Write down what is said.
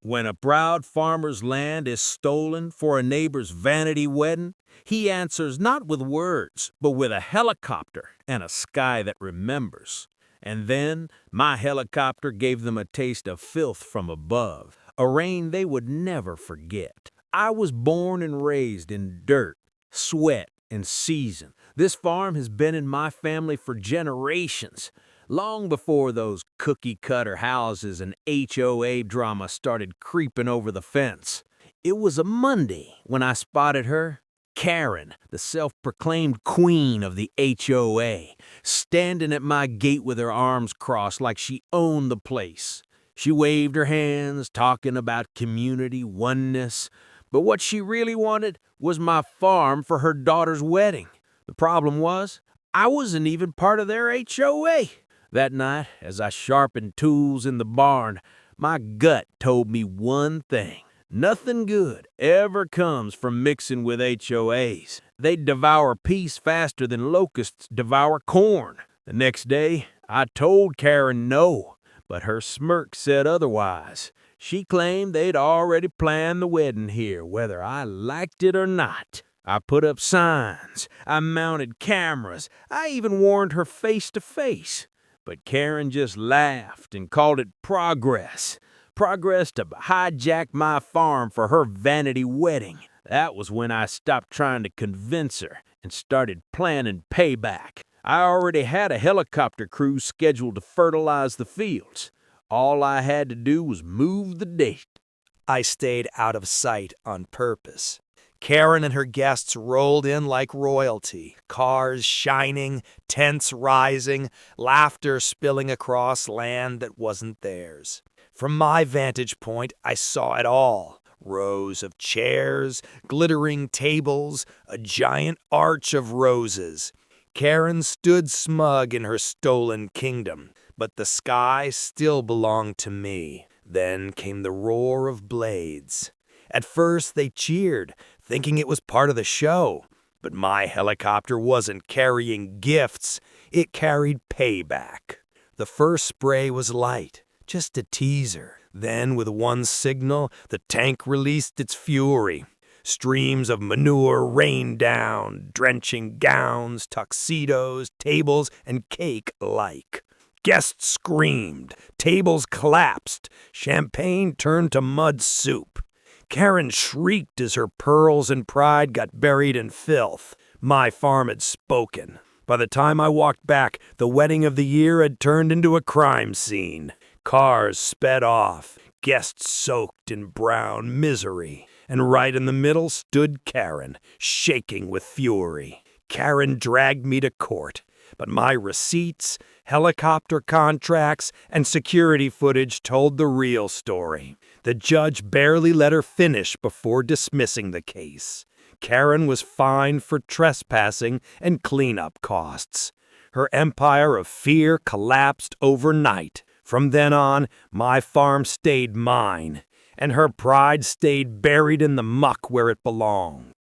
When a proud farmer's land is stolen for a neighbor's vanity wedding, he answers not with words, but with a helicopter and a sky that remembers. And then my helicopter gave them a taste of filth from above, a rain they would never forget. I was born and raised in dirt, sweat, and season. This farm has been in my family for generations. Long before those cookie-cutter houses and HOA drama started creeping over the fence. It was a Monday when I spotted her, Karen, the self-proclaimed queen of the HOA, standing at my gate with her arms crossed like she owned the place. She waved her hands, talking about community, oneness, but what she really wanted was my farm for her daughter's wedding. The problem was, I wasn't even part of their HOA. That night, as I sharpened tools in the barn, my gut told me one thing. Nothing good ever comes from mixing with HOAs. They devour peace faster than locusts devour corn. The next day, I told Karen no, but her smirk said otherwise. She claimed they'd already planned the wedding here, whether I liked it or not. I put up signs, I mounted cameras, I even warned her face to face. But Karen just laughed and called it progress. Progress to hijack my farm for her vanity wedding. That was when I stopped trying to convince her and started planning payback. I already had a helicopter crew scheduled to fertilize the fields. All I had to do was move the date. I stayed out of sight on purpose. Karen and her guests rolled in like royalty, cars shining, tents rising, laughter spilling across land that wasn't theirs. From my vantage point, I saw it all. Rows of chairs, glittering tables, a giant arch of roses. Karen stood smug in her stolen kingdom, but the sky still belonged to me. Then came the roar of blades. At first they cheered, thinking it was part of the show. But my helicopter wasn't carrying gifts, it carried payback. The first spray was light, just a teaser. Then, with one signal, the tank released its fury. Streams of manure rained down, drenching gowns, tuxedos, tables, and cake alike. Guests screamed, tables collapsed, champagne turned to mud soup. Karen shrieked as her pearls and pride got buried in filth. My farm had spoken. By the time I walked back, the wedding of the year had turned into a crime scene. Cars sped off, guests soaked in brown misery. And right in the middle stood Karen, shaking with fury. Karen dragged me to court, but my receipts, helicopter contracts, and security footage told the real story. The judge barely let her finish before dismissing the case. Karen was fined for trespassing and cleanup costs. Her empire of fear collapsed overnight. From then on, my farm stayed mine, and her pride stayed buried in the muck where it belonged.